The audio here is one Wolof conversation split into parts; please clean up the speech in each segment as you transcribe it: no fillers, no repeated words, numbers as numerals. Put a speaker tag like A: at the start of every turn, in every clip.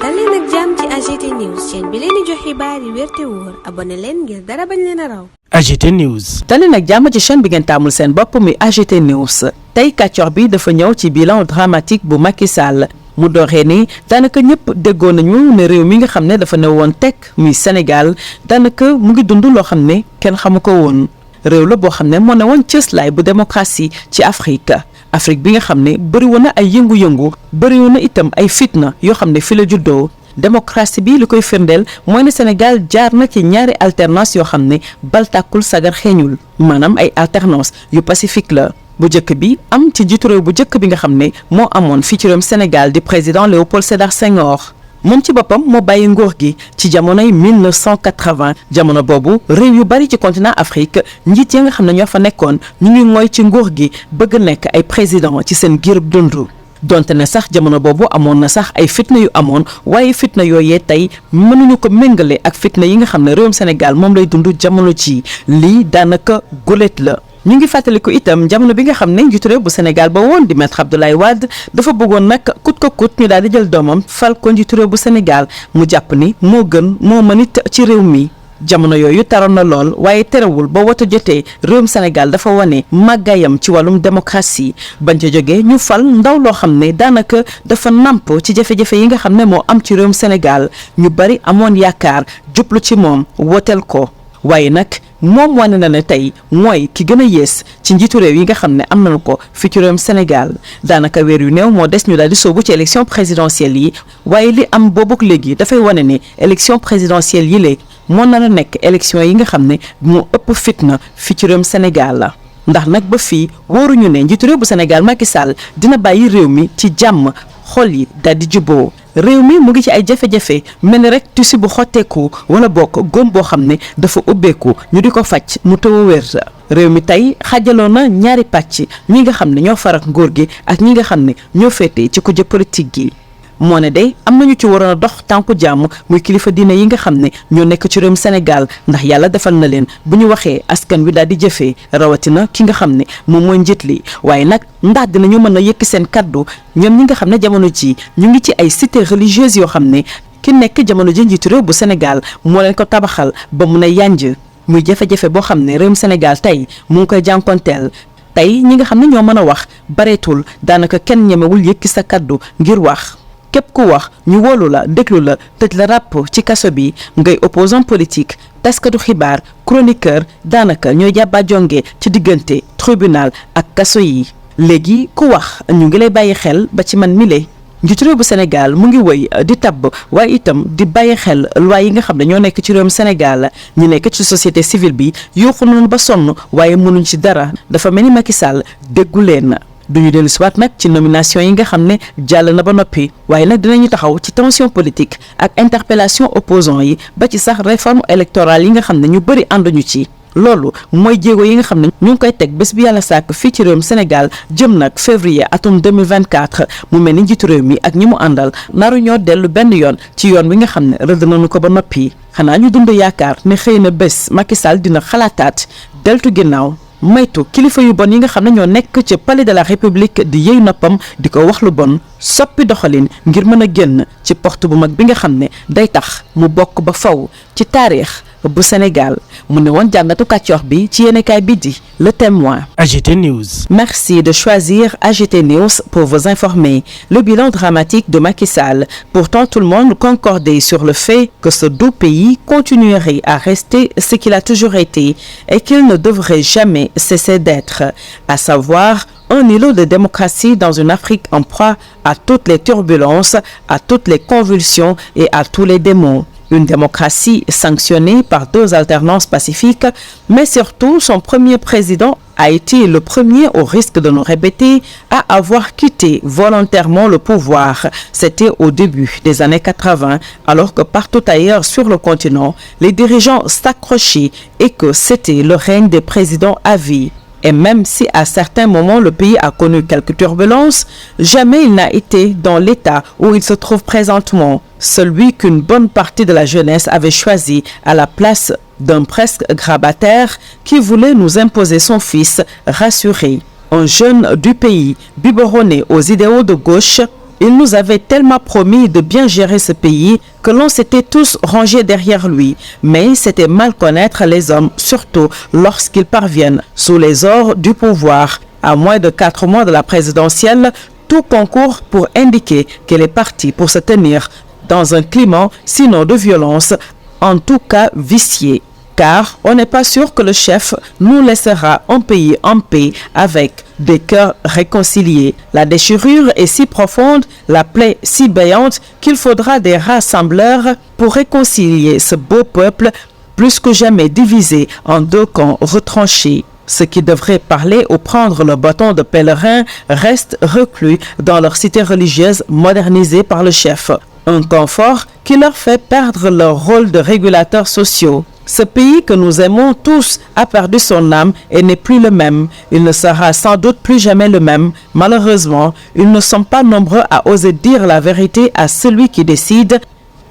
A: dal leen ak jàmm ci AGT News chaîne bi leen di jox xibaar yi wér te wóor abonné leen ngir dara bañ leen a raw.
B: AGT News.
C: dal leen ak jàmm ci chaîne bi ngeen taamul seen bopp muy AGT News tey kàccoor bi dafa ñëw ci bilan dramatique bu Macky Sall mu dooree ni daanaka ñëpp déggoo nañu ne réew mi nga xam ne dafa ne woon teg muy Sénégal daanaka mu ngi dund loo xam ne kenn xamu ko woon réew la boo xam ne moo ne woon cëslaay bu démocratie ci Afrique bi nga xam ne bëri woon na ay yëngu-yëngu bëri woon na itam ay fitna yoo xam ne fi la juddoo démocratie bi li koy firndeel mooy ne Sénégal jaar na ci ñaari alternance yoo xam ne baltàkkul sagar xeeñul maanaam ay alternance yu pacifique la bu njëkk bi am ci njiitu réew bu njëkk bi nga xam ne moo amoon fii ci réewum Sénégal di président Léopold Sédar Senghor moom ci boppam moo bàyyi nguur gi ci jamonoy 1980 jamono boobu réew yu bari ci continent Afrique njiit ya nga xam ne ñoo fa nekkoon ñu ngi ngooy ci nguur gi bëgg nekk ay président ci seen giirub dund donte ne sax jamono boobu amoon na sax ay fitna yu amoon waaye fitna yooyee tey mënuñu ko méngale ak fitna yi nga xam ne réewum Sénégal moom lay dund jamono ci lii daanaka guléet la. ñu ngi fàttaliku itam jamono bi nga xam ne njiitu réew bu Sénégal ba woon di maître Abdoulaye Wade dafa bëggoon nag kut ko kut ñu daal di jël doomam fal ko njiitu réew bu Sénégal mu jàpp ni moo gën moo mën it ci réew mi. jamono yooyu taroon na lool waaye terewul ba woto jotee réewum Sénégal dafa wane màggaayam ci wàllum démocratie bañ ca jógee ñu fal ndaw loo xam ne daanaka dafa namp ci jafe-jafe yi nga xam ne moo am ci réewum Sénégal ñu bari amoon yaakaar jublu ci moom woteel ko waaye nag moom wane na ne tey mooy ki gën a yées ci njiitu réew yi nga xam ne am nañu ko fi ci réewum Sénégal daanaka weer yu néew moo des ñu daal di soobu ci élection présidentielle yi waaye li am boobuk léegi dafay wane ne élection présidentielle yi léegi moo nar a nekk élection yi nga xam ne moo ëpp fitna fi ci réewum Sénégal la ndax nag ba fii wóoruñu ne njiitu réew bu Sénégal Macky Sall dina bàyyi réew mi ci jàmm xol yi daal di juboo réew mi mu ngi ci ay jafe-jafe mel ni rek tissu bu xotteeku wala bokk góom boo xam ne dafa ubbeeku ñu di ko faj mu taw a wér réew mi tey xaajaloo na ñaari pàcc ñi nga xam ne ñoo farak nguur gi ak ñi nga xam ne ñoo féete ci kujje politique gi moo ne day am nañu ci waroon a dox tànku jàmm muy kilifa diine yi nga xam ne ñoo nekk ci réewum Sénégal ndax yàlla defal na leen bu ñu waxee askan wi daal di jëfee rawatina ki nga xam ne moom mooy njiit li waaye nag ndax dinañu mën a yëkki seen kaddu ñoom ñi nga xam ne jamono ji ñu ngi ci ay cité religieuse yoo xam ne ki nekk jamono ji njiitu réew bu Sénégal moo leen ko tabaxal ba mun a yànj muy jafe-jafe boo xam ne réewum Sénégal tey mu ngi koy jànkonteel tey ñi nga xam ne ñoo mën a wax bareetul daanaka kenn ñemewul yëkki sa kaddu ngir wax képp ku wax ñu wóolu la déglu la tëj la ràpp ci kaso bi ngay opposant politique taskatu xibaar chroniqueur daanaka ñooy jàbba jonge ci diggante tribunal ak kaso yi léegi ku wax ñu ngi lay bàyyi xel ba ci man mile njiitu réew bu Sénégal mu ngi wëy di tabb waaye itam di bàyyi xel loi yi nga xam ne ñoo nekk ci réewum Sénégal ñi nekk ci société civile bi yuuxu nañu ba sonn waaye mënuñ ci dara dafa mel ni Macky Sall déggu leen duñu dellu siwaat nag ci nomination yi nga xam ne jàll na ba noppi waaye nag dinañu taxaw ci tension politique ak interpellation opposants yi ba ci sax réforme électorale yi nga xam ne ñu bëri ànduñu ci loolu mooy jéego yi nga xam ne ñu ngi koy teg bés bi yàlla sàkk fii ci réewum Sénégal jëm nag février atum 2024 mu mel ni njiitu réew mi ak ñi mu àndal naru ñoo dellu benn yoon ci yoon wi nga xam ne rëdd nañu ko ba noppi xanaa ñu dund yaakaar ne xëy na bés Macky Sall dina xalaataat deltu ginnaaw maytu kilifa yu bon yi nga xam ne ñoo nekk ci palais de la république di yëy noppam di ko wax lu bon soppi doxalin ngir mën a génn ci porte bu mag bi nga xam ne day tax mu bokk ba faw ci taarix bu Sénégal mu ne woon jàngatu kàccoor bi ci yéenekaay bi di Le Témoin.
B: AGT News.
C: Merci de choisir AGT News pour vous informer. Le bilan dramatique de Macky Sall. Pourtant, tout le monde concordait sur le fait que ce doux pays continuerait à rester ce qu'il a toujours été et qu'il ne devrait jamais cesser d'être, à savoir un îlot de démocratie dans une Afrique en proie à toutes les turbulences, à toutes les convulsions et à tous les démons. Une démocratie sanctionnée par 2 alternances pacifiques, mais surtout son premier président a été le premier, au risque de nous répéter, à avoir quitté volontairement le pouvoir. C'était au début des années 80, alors que partout ailleurs sur le continent, les dirigeants s'accrochaient et que c'était le règne des présidents à vie. Et même si à certains moments le pays a connu quelques turbulences, jamais il n'a été dans l'état où il se trouve présentement, celui qu'une bonne partie de la jeunesse avait choisi à la place d'un presque grabataire qui voulait nous imposer son fils rassuré. Un jeune du pays, biberonné aux idéaux de gauche, Il nous avait tellement promis de bien gérer ce pays que l'on s'était tous rangés derrière lui. Mais c'était mal connaître les hommes, surtout lorsqu'ils parviennent sous les ors du pouvoir. À moins de 4 mois de la présidentielle, tout concourt pour indiquer qu'elle est partie pour se tenir dans un climat, sinon de violence, en tout cas vicié. Car on n'est pas sûr que le chef nous laissera un pays en paix avec des cœurs réconciliés. La déchirure est si profonde, la plaie si béante qu'il faudra des rassembleurs pour réconcilier ce beau peuple plus que jamais divisé en 2 camps retranchés. Ceux qui devraient parler ou prendre le bâton de pèlerin restent reclus dans leur cité religieuse modernisée par le chef. Un confort qui leur fait perdre leur rôle de régulateurs sociaux. Ce pays que nous aimons tous a perdu son âme et n'est plus le même. Il ne sera sans doute plus jamais le même. Malheureusement, ils ne sont pas nombreux à oser dire la vérité à celui qui décide.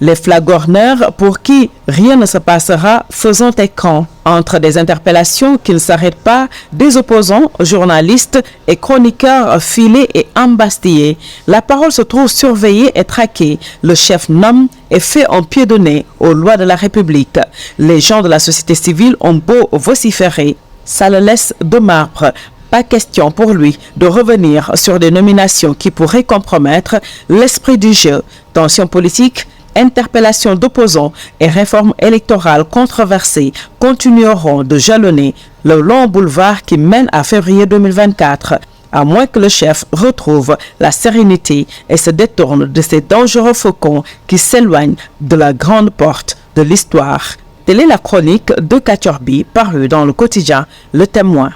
C: Les flagorneurs pour qui rien ne se passera faisant écran. Entre des interpellations qui ne s'arrêtent pas, des opposants, journalistes et chroniqueurs filés et embastillés. La parole se trouve surveillée et traquée. Le chef nomme et fait un pied de nez aux lois de la République. Les gens de la société civile ont beau vociférer, ça le laisse de marbre. Pas question pour lui de revenir sur des nominations qui pourraient compromettre l'esprit du jeu. Tension politique, interpellations d'opposants et réformes électorales controversées continueront de jalonner le long boulevard qui mène à février 2024, à moins que le chef retrouve la sérénité et se détourne de ces dangereux faucons qui s'éloignent de la grande porte de l'histoire. Telle est la chronique de Kachorbi parue dans le quotidien Le Témoin.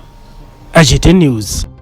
B: AGT News.